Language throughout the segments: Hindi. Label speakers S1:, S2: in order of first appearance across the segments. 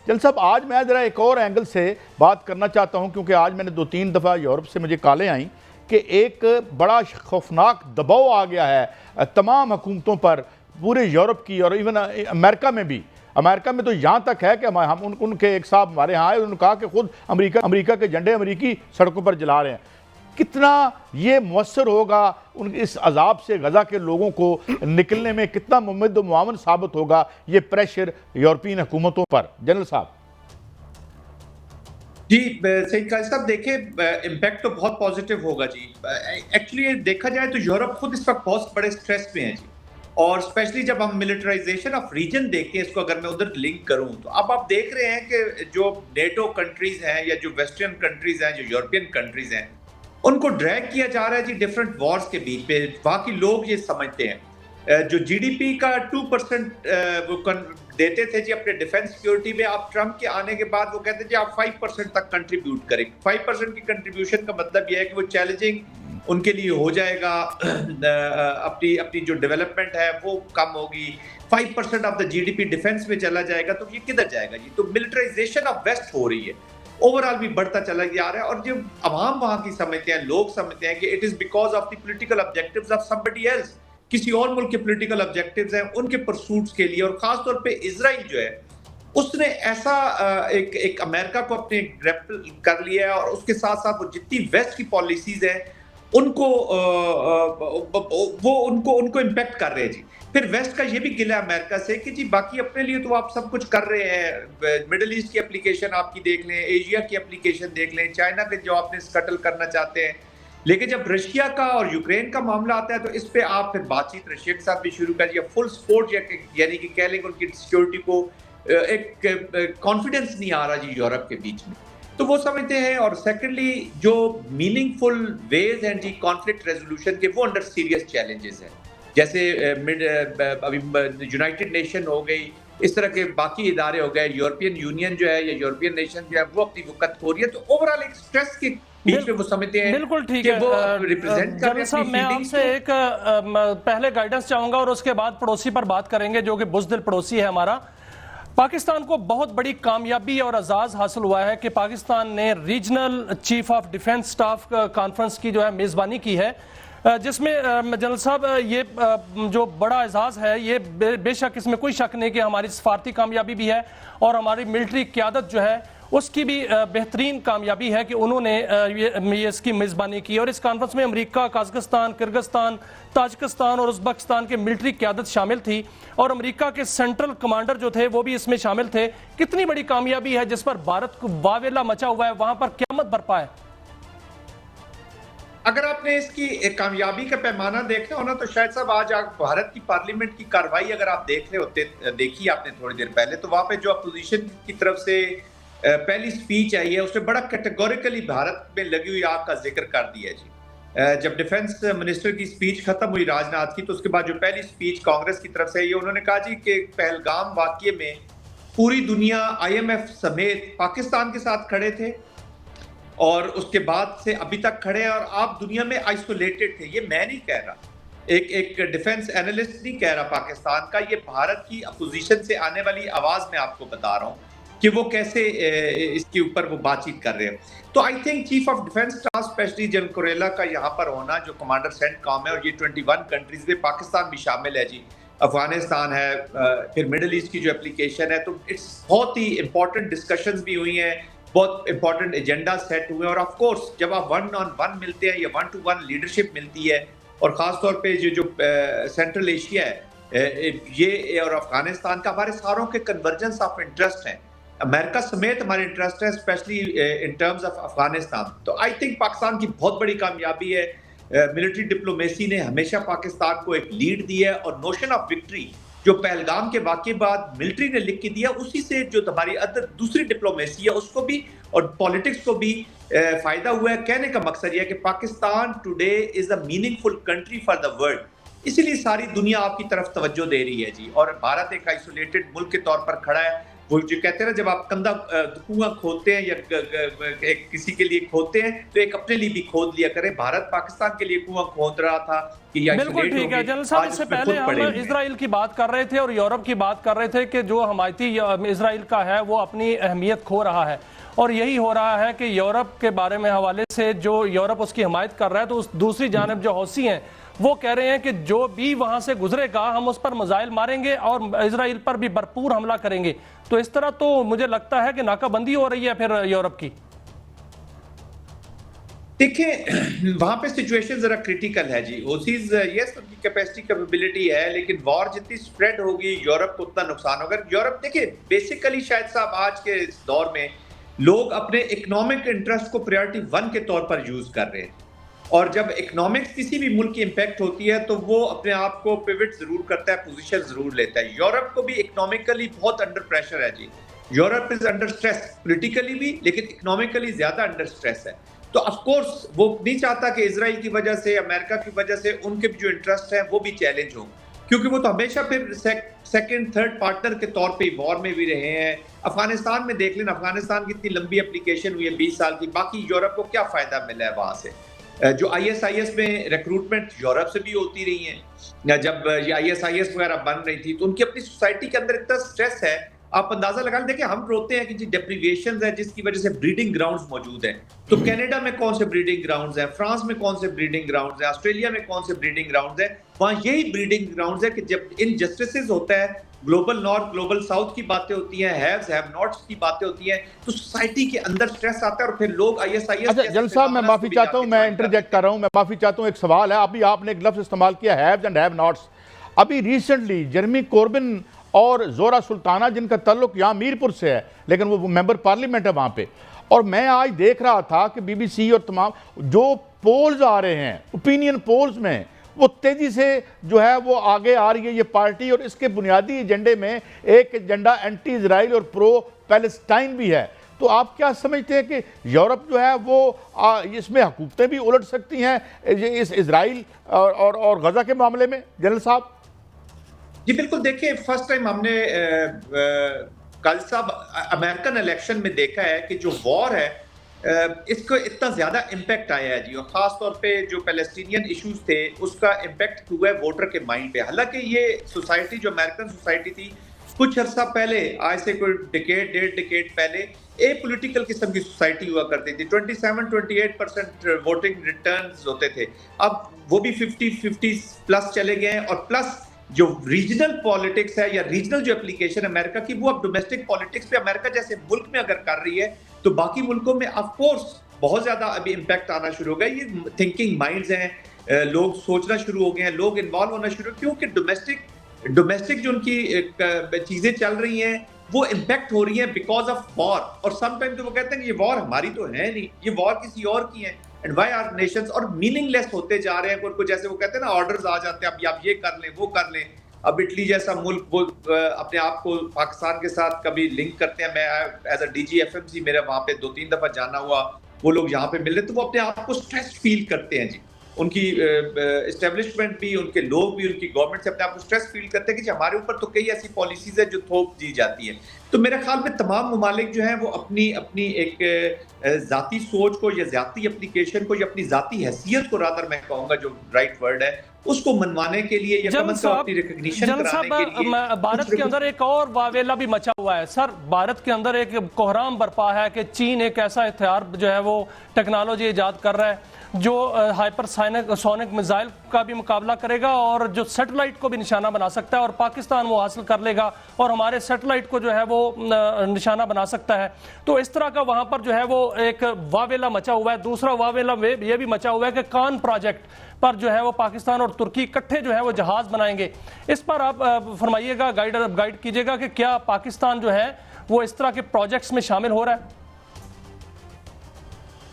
S1: जल साहब, आज मैं ज़रा एक और एंगल से बात करना चाहता हूँ, क्योंकि आज मैंने 2-3 दफ़ा यूरोप से मुझे कॉलें आई कि एक बड़ा खौफनाक दबाव आ गया है तमाम हुकूमतों पर, पूरे यूरोप की और इवन अमेरिका में भी। अमेरिका में तो यहाँ तक है कि हम उनके एक साहब हमारे यहाँ आए, उन्होंने कहा कि खुद अमेरिका के झंडे अमेरिकी सड़कों पर जला रहे हैं। कितना ये मुअस्सर होगा उन इस अजाब से गजा के लोगों को निकलने में, कितना मुमद मुआवन साबित होगा ये प्रेशर यूरोपियन हुकूमतों पर? जनरल साहब
S2: जी, सईद काजी साहब, देखिए इम्पैक्ट तो बहुत पॉजिटिव होगा जी। एक्चुअली देखा जाए तो यूरोप खुद इस वक्त बहुत बड़े स्ट्रेस में है जी, और स्पेशली जब हम मिलिटराइजेशन ऑफ रीजन देखते हैं, इसको अगर मैं उधर लिंक करूं तो अब आप देख रहे हैं कि जो नेटो कंट्रीज हैं या जो वेस्टर्न कंट्रीज हैं, जो यूरोपियन कंट्रीज हैं, उनको ड्रैग किया जा रहा है जी डिफरेंट वॉर्स के बीच पे। वहाँ के लोग ये समझते हैं, जो जीडीपी का 2% वो देते थे जी अपने डिफेंस सिक्योरिटी में, आप ट्रंप के आने के बाद वो कहते हैं जी आप 5% तक कंट्रीब्यूट करें। 5% की कंट्रीब्यूशन का मतलब यह है कि वो चैलेंजिंग उनके लिए हो जाएगा, अपनी जो डेवलपमेंट है वो कम होगी। 5% ऑफ द जीडीपी डिफेंस में चला जाएगा, तो ये किधर जाएगा जी? तो मिलिटराइजेशन ऑफ वेस्ट हो रही है, ओवरऑल भी बढ़ता चला जा रहा है। और जो अवाम वहां की समझते हैं, लोग समझते हैं कि it is because of the political objectives of somebody else, किसी और मुल्क के पॉलिटिकल ऑब्जेक्टिव्स हैं उनके परसूट्स के लिए। और खास तौर पे इजराइल जो है उसने ऐसा एक अमेरिका को अपने ग्रैपल कर लिया है, और उसके साथ साथ वो जितनी वेस्ट की पॉलिसीज हैं उनको उनको इम्पैक्ट कर रहे हैं जी। फिर वेस्ट का ये भी गिला अमेरिका से कि जी बाकी अपने लिए तो आप सब कुछ कर रहे हैं, मिडिल ईस्ट की एप्लीकेशन आपकी देख लें, एशिया की एप्लीकेशन देख लें, चाइना के जो आपने स्कटल करना चाहते हैं, लेकिन जब रशिया का और यूक्रेन का मामला आता है तो इस पे आप फिर बातचीत रशिया के साथ भी शुरू कर दिया, फुल सपोर्ट, यानी कि कह लें उनकी सिक्योरिटी को एक कॉन्फिडेंस नहीं आ रहा जी यूरोप के बीच में, तो वो समझते हैं। और सेकेंडली जो मीनिंगफुल वेज हैं जी कॉन्फ्लिक्ट रेजोल्यूशन के, वो अंडर सीरियस चैलेंजेस हैं, जैसे अभी यूनाइटेड नेशन हो गई, इस तरह के बाकी इदारे हो गए, यूरोपियन यूनियन जो है या यूरोपियन नेशन जो है वो अपनी वक़्त हो रही है, तो ओवरऑल एक स्ट्रेस के बीच में वो समझते हैं।
S3: बिल्कुल ठीक है।
S2: वो रिप्रेजेंट कर रहे हैं।
S3: मैं आपसे एक पहले गाइडेंस चाहूंगा और उसके बाद पड़ोसी पर बात करेंगे, जो कि बुज़दिल पड़ोसी है हमारा। पाकिस्तान को बहुत बड़ी कामयाबी और एजाज हासिल हुआ है कि पाकिस्तान ने regional chief of defence staff conference की जो है मेज़बानी की है, जिसमें जनरल साहब ये जो बड़ा एजाज़ है, ये बेशक इसमें कोई शक नहीं कि हमारी सफारती कामयाबी भी है और हमारी मिलिट्री क़यादत जो है उसकी भी बेहतरीन कामयाबी है कि उन्होंने ये इसकी मेज़बानी की। और इस कॉन्फ्रेंस में अमेरिका, कजाकिस्तान, किर्गिस्तान, ताजिकिस्तान और उज़्बेकिस्तान के मिलिट्री क़यादत शामिल थी, और अमेरिका के सेंट्रल कमांडर जो थे वो भी इसमें शामिल थे। कितनी बड़ी कामयाबी है जिस पर भारत को वावेला मचा हुआ है, वहां पर क़यामत बरपा है।
S2: अगर आपने इसकी एक कामयाबी का पैमाना देखना हो ना, तो शायद साहब आज आप भारत की पार्लियामेंट की कार्रवाई अगर आप देख रहे होते, देखी आपने थोड़ी देर पहले, तो वहां पे जो अपोजिशन की तरफ से पहली स्पीच आई है उसने बड़ा कैटेगोरिकली भारत में लगी हुई आग का जिक्र कर दिया जी। जब डिफेंस मिनिस्टर की स्पीच खत्म हुई राजनाथ की, तो उसके बाद जो पहली स्पीच कांग्रेस की तरफ से आई है, उन्होंने कहा जी कि पहलगाम वाकये में पूरी दुनिया IMF समेत पाकिस्तान के साथ खड़े थे, और उसके बाद से अभी तक खड़े हैं, और आप दुनिया में आइसोलेटेड थे। ये मैं नहीं कह रहा, एक डिफेंस एनालिस्ट नहीं कह रहा पाकिस्तान का, ये भारत की अपोजिशन से आने वाली आवाज में आपको बता रहा हूं कि वो कैसे इसके ऊपर वो बातचीत कर रहे हैं। तो I think chief of defence staff specially general Kurilla का यहाँ पर होना, जो कमांडर सेंटकॉम है, और ये 21 कंट्रीज में पाकिस्तान भी शामिल है जी, अफगानिस्तान है, फिर मिडिल ईस्ट की जो एप्लीकेशन है, तो इट्स बहुत ही इंपॉर्टेंट डिस्कशंस भी हुई हैं, बहुत इंपॉर्टेंट एजेंडा सेट हुए। और ऑफ कोर्स जब आप 1-on-1 मिलते हैं या 1-to-1 लीडरशिप मिलती है, और खास तौर पे जो सेंट्रल एशिया है ये और अफगानिस्तान का, हमारे सारों के कन्वर्जेंस ऑफ इंटरेस्ट हैं, अमेरिका समेत हमारे इंटरेस्ट है, specially in terms of Afghanistan. तो आई थिंक पाकिस्तान की बहुत बड़ी कामयाबी है। मिलिट्री डिप्लोमेसी ने हमेशा पाकिस्तान को एक लीड दी है, और नोशन ऑफ विक्ट्री जो पहलगाम के वाक़े बाद मिलिट्री ने लिख के दिया, उसी से जो हमारी अदर दूसरी डिप्लोमेसी है उसको भी और पॉलिटिक्स को भी फायदा हुआ है। कहने का मकसद यह है कि Pakistan today is a meaningful country for the world, इसीलिए सारी दुनिया आपकी तरफ तवज्जो दे रही है जी, और भारत एक आइसोलेटेड मुल्क के तौर पर खड़ा है। वो जो कहते हैं ना, जब आप कंधा कुआं खोदते हैं या किसी के लिए खोदते हैं तो एक अपने लिए भी खोद लिया करें। भारत पाकिस्तान के लिए कुआं खोद रहा था कि
S3: बिल्कुल ठीक है जनरल साहब, इससे पहले हम इजराइल की बात कर रहे थे और यूरोप की बात कर रहे थे कि जो हमायती इजराइल का है वो अपनी अहमियत खो रहा है, और यही हो रहा है कि यूरोप के बारे में हवाले से जो यूरोप उसकी हिमायत कर रहा है, तो उस दूसरी जानिब जो हौसी हैं वो कह रहे हैं कि जो भी वहां से गुजरेगा हम उस पर मिसाइल मारेंगे और इजराइल पर भी भरपूर हमला करेंगे। तो इस तरह तो मुझे लगता है कि नाकाबंदी हो रही है फिर यूरोप की।
S2: देखिए वहां पे सिचुएशन जरा क्रिटिकल है जी। ओसीज यस उनकी कैपेसिटी कैपेबिलिटी है, लेकिन वॉर जितनी स्प्रेड होगी यूरोप को उतना नुकसान होगा। यूरोप देखिए बेसिकली शायद साहब आज के इस दौर में लोग अपने इकोनॉमिक इंटरेस्ट को प्रायोरिटी 1 के तौर पर यूज कर रहे हैं, और जब इकोनॉमिक्स किसी भी मुल्क की इंपैक्ट होती है तो वो अपने आप को पिवट जरूर करता है, पोजीशन जरूर लेता है। यूरोप को भी इकोनॉमिकली बहुत अंडर प्रेशर है जी। Europe is under stress politically भी, लेकिन इकोनॉमिकली ज्यादा अंडर स्ट्रेस है। तो ऑफ कोर्स वो नहीं चाहता कि इजराइल की वजह से, अमेरिका की वजह से उनके भी जो इंटरेस्ट है वो भी चैलेंज हो, क्योंकि वो तो हमेशा फिर सेकंड थर्ड पार्टनर के तौर पे वॉर में भी रहे हैं। अफगानिस्तान में देख लेना, अफगानिस्तान की इतनी लंबी एप्लीकेशन हुई है 20 साल की, बाकी यूरोप को क्या फायदा मिला है वहां से। जो ISIS में रिक्रूटमेंट यूरोप से भी होती रही है, जब ये ISIS वगैरह बन रही थी तो उनकी अपनी सोसाइटी के अंदर इतना स्ट्रेस है, आप अंदाजा लगा लें। देखिए हम रोते हैं कि जी डेप्रीवेशन है जिसकी वजह से ब्रीडिंग ग्राउंड्स मौजूद हैं, तो कनाडा में कौन से ब्रीडिंग ग्राउंड्स हैं, फ्रांस में कौन से ब्रीडिंग ग्राउंड्स हैं, ऑस्ट्रेलिया में कौन से ब्रीडिंग ग्राउंड्स हैं। वहां यही ब्रीडिंग ग्राउंड्स है कि जब इनजस्टिसेस होता है, ग्लोबल नॉर्थ ग्लोबल साउथ की बातें होती हैं, हैव्स हैव नॉट्स की बातें होती हैं, तो सोसाइटी के अंदर स्ट्रेस आता है और फिर लोग ISIS।
S1: अच्छा जनरल साहब, मैं माफी चाहता हूं, मैं इंटरजेक्ट कर रहा हूं, मैं माफी चाहता हूं। एक सवाल है, अभी आपने एक लफ्ज इस्तेमाल किया हैव्स एंड हैव नॉट्स। अभी रिसेंटली जेरेमी कोर्बिन और जोरा सुल्ताना, जिनका ताल्लुक यहाँ मीरपुर से है लेकिन वो मेंबर पार्लियामेंट है वहाँ पे, और मैं आज देख रहा था कि BBC और तमाम जो पोल्स आ रहे हैं ओपिनियन पोल्स में, वो तेजी से जो है वो आगे आ रही है ये पार्टी, और इसके बुनियादी एजेंडे में एक एजेंडा एंटी इजराइल और प्रो पैलेस्टाइन भी है। तो आप क्या समझते हैं कि यूरोप जो है वो इसमें हुकूमतें भी उलट सकती हैं इस इजराइल और गजा के मामले में? जनरल साहब
S2: जी बिल्कुल, देखिए फर्स्ट टाइम हमने कल साहब अमेरिकन इलेक्शन में देखा है कि जो वॉर है इसको इतना ज्यादा इम्पैक्ट आया है जी, और खास तौर पे जो पैलेस्टीनियन इश्यूज थे उसका इम्पैक्ट हुआ है वोटर के माइंड पे। हालांकि ये सोसाइटी जो अमेरिकन सोसाइटी थी कुछ अर्सा पहले, आज से कोई डेढ़ डिकेड पहले ए पॉलिटिकल किस्म की सोसाइटी हुआ करती थी। 27-28% वोटिंग रिटर्न्स होते थे, अब वो भी 50-50 प्लस चले गए हैं। और प्लस जो रीजनल पॉलिटिक्स है या रीजनल जो एप्लीकेशन अमेरिका की, वो अब डोमेस्टिक पॉलिटिक्स पे अमेरिका जैसे मुल्क में अगर कर रही है तो बाकी मुल्कों में ऑफ कोर्स बहुत ज्यादा अभी इम्पैक्ट आना शुरू हो गया। ये थिंकिंग माइंड्स हैं, लोग सोचना शुरू हो गए हैं, लोग इन्वॉल्व होना शुरू, क्योंकि डोमेस्टिक जो उनकी चीजें चल रही हैं वो इम्पैक्ट हो रही है बिकॉज ऑफ वॉर। और समटाइम तो वो कहते हैं कि ये वॉर हमारी तो है नहीं, ये वॉर किसी और की है, एंड व्हाई आर नेशंस, और मीनिंगलेस होते जा रहे हैं। उनको जैसे वो कहते हैं ना ऑर्डर्स आ जाते हैं, अब आप ये कर लें वो कर लें। अब इटली जैसा मुल्क वो अपने आप को पाकिस्तान के साथ कभी लिंक करते हैं। मैं एज अ DG FMC मेरा वहाँ पे 2-3 दफा जाना हुआ, वो लोग यहाँ पे मिल रहे तो वो अपने आप को स्ट्रेस फील करते हैं जी। उनकी एस्टेब्लिशमेंट भी, उनके लोग भी, उनकी गवर्नमेंट से अपने आप को स्ट्रेस फील करते हैं कि हमारे ऊपर तो कई ऐसी पॉलिसीज है जो थोप दी जाती है। तो मेरे ख्याल में तमाम ममालिक जो हैं वो अपनी अपनी एक जाती सोच को या जाती एप्लीकेशन को या अपनी जाती हैसियत को, रादर मैं कहूँगा जो राइट वर्ड है, उसको मनवाने के लिए या अपनी रिकॉग्निशन कराने के लिए
S3: भारत के अंदर एक और वावेला भी मचा हुआ है सर। भारत के अंदर एक कोहराम बरपा है कि चीन एक ऐसा हथियार जो है वो टेक्नोलॉजी ईजाद कर रहा है जो हाइपरसोनिक मिसाइल का भी मुकाबला करेगा और जो सैटेलाइट को भी निशाना बना सकता है, और पाकिस्तान वो हासिल कर लेगा और हमारे सैटेलाइट को जो है वो निशाना बना सकता है। तो इस तरह का वहां पर जो है वो एक वावेला मचा हुआ है। दूसरा वावेला ये भी मचा हुआ है कि कान प्रोजेक्ट पर जो है वो पाकिस्तान और तुर्की इकट्ठे जो है वो जहाज बनाएंगे। इस पर आप फरमाइएगा, गाइड कीजिएगा कि क्या पाकिस्तान जो है वो इस तरह के प्रोजेक्ट्स में शामिल हो रहा है?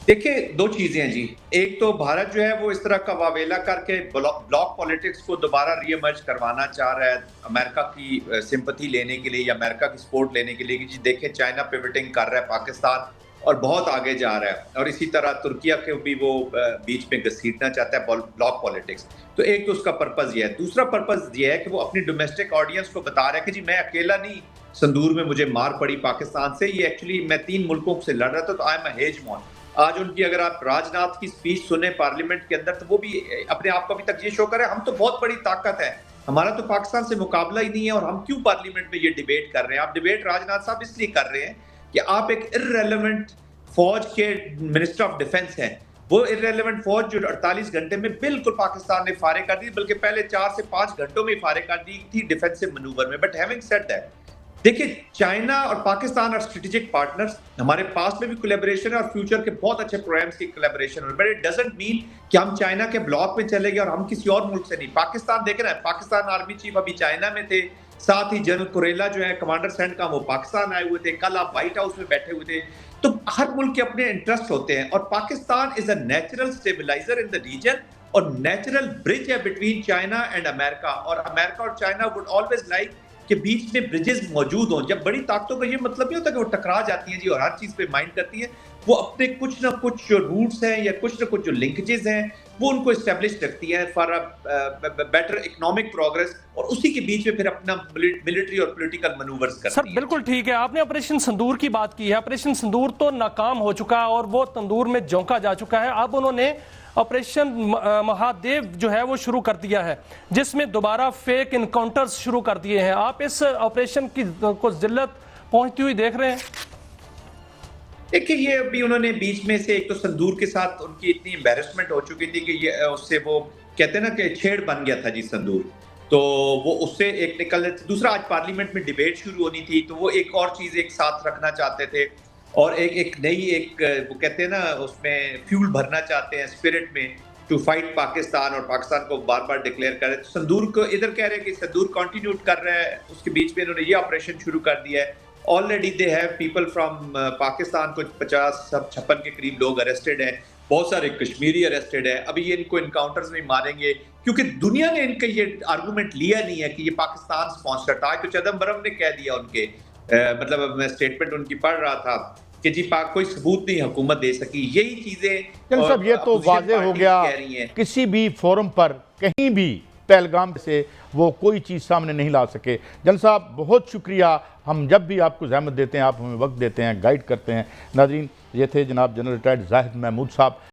S2: देखिए दो चीजें हैं जी, एक तो भारत जो है वो इस तरह का वावेला करके ब्लॉक पॉलिटिक्स को दोबारा रीइमर्ज करवाना चाह रहा है अमेरिका की सिंपैथी लेने के लिए या अमेरिका की सपोर्ट लेने के लिए कि जी देखें चाइना पिवटिंग कर रहा है, पाकिस्तान और बहुत आगे जा रहा है, और इसी तरह तुर्किया के भी वो बीच में घसीटना चाहता है ब्लॉक पॉलिटिक्स। तो एक तो उसका पर्पस ये है। दूसरा पर्पस ये है कि वो अपनी डोमेस्टिक ऑडियंस को बता रहा है कि जी मैं अकेला नहीं, संदूर में मुझे मार पड़ी पाकिस्तान से, ये एक्चुअली मैं 3 मुल्कों से लड़ रहा था, तो आई एम अ हेजमॉन। आज उनकी अगर आप राजनाथ की स्पीच सुने पार्लियामेंट के अंदर, तो वो भी अपने आप को अभी तक ये शो करे हम तो बहुत बड़ी ताकत है, हमारा तो पाकिस्तान से मुकाबला ही नहीं है, और हम क्यों पार्लियामेंट में ये डिबेट कर रहे हैं। आप डिबेट राजनाथ साहब इसलिए कर रहे हैं कि आप एक इररेलेवेंट फौज के मिनिस्टर ऑफ डिफेंस हैं, वो इररेलेवेंट फौज जो 48 घंटे में बिल्कुल पाकिस्तान ने फारे कर दी, बल्कि पहले 4 से 5 घंटों में फारे कर दी थी डिफेंसिव मनूवर में। बट हैविंग सेड दैट, देखिए चाइना और पाकिस्तान और स्ट्रेटेजिक पार्टनर्स, हमारे पास में भी कोलैबोरेशन है और फ्यूचर के बहुत अच्छे प्रोग्राम्स की कोलैबोरेशन है, बट इट डजंट मीन कि हम चाइना के ब्लॉक में चले गए और हम किसी और मुल्क से नहीं। पाकिस्तान देख रहे हैं, पाकिस्तान आर्मी चीफ अभी चाइना में थे, साथ ही जनरल कुरेला जो है कमांडर सेंटकॉम, वो पाकिस्तान आए हुए थे, कल आप व्हाइट हाउस में बैठे हुए थे। तो हर मुल्क के अपने इंटरेस्ट होते हैं, और Pakistan is a natural stabiliser in the region और नेचुरल ब्रिज है बिटवीन चाइना एंड अमेरिका, और अमेरिका और चाइना वुड ऑलवेज लाइक कि बीच में ब्रिजेस मौजूद हों। जब बड़ी ताकतों का ये मतलब नहीं होता कि वो टकरा जाती हैं जी और हर चीज पे माइंड करती हैं, वो अपने कुछ ना कुछ जो रूट्स हैं या कुछ ना कुछ जो लिंकेजेस हैं वो उनको एस्टेब्लिश रखती हैं फॉर बेटर इकोनॉमिक प्रोग्रेस, और उसी के बीच में फिर अपना मिलिट्री और पॉलिटिकल मैनूवर्स करती
S3: सर
S2: हैं।
S3: बिल्कुल ठीक है, आपने ऑपरेशन संदूर की बात की है। ऑपरेशन संदूर तो नाकाम हो चुका है और वो तंदूर में झोंका जा चुका है। अब उन्होंने ऑपरेशन महादेव जो है वो शुरू कर दिया है, जिसमें दोबारा फेक इनकाउंटर्स शुरू कर दिए हैं। आप इस ऑपरेशन की को जिल्लत पहुंचती हुई देख रहे हैं?
S2: देखिए ये अभी उन्होंने बीच में से एक तो संदूर के साथ उनकी इतनी एम्बेरसमेंट हो चुकी थी कि ये उससे वो कहते हैं ना कि छेड़ बन गया था जी संदूर, तो वो उससे एक निकल। दूसरा आज पार्लियामेंट में डिबेट शुरू होनी थी, तो वो एक और चीज एक साथ रखना चाहते थे, और एक नई एक वो कहते हैं ना उसमें फ्यूल भरना चाहते हैं स्पिरिट में टू फाइट पाकिस्तान, और पाकिस्तान को बार बार डिक्लेयर कर रहे हैं। तो संदूर को इधर कह रहे हैं कि संदूर कंटिन्यू कर रहा है, उसके बीच में इन्होंने ये ऑपरेशन शुरू कर दिया है। Already they have people from Pakistan, कुछ 50-56 के करीब लोग अरेस्टेड हैं, बहुत सारे कश्मीरी अरेस्टेड हैं। अभी ये इनको इनकाउंटर्स में मारेंगे, क्योंकि दुनिया ने इनका ये आर्गूमेंट लिया नहीं है कि ये पाकिस्तान स्पॉन्सर था। तो चिदम्बरम ने कह दिया उनके मतलब मैं स्टेटमेंट उनकी पढ़ रहा था कि जी पाक कोई सबूत नहीं हुकूमत दे सकी। यही चीजें
S1: सब ये तो वाज़ेह हो गया, किसी भी फोरम पर कहीं भी पहलगाम से वो कोई चीज़ सामने नहीं ला सके। जनरल साहब बहुत शुक्रिया, हम जब भी आपको ज़हमत देते हैं आप हमें वक्त देते हैं, गाइड करते हैं। नाज़रीन ये थे जनाब जनरल रिटायर्ड ज़ाहिद महमूद साहब।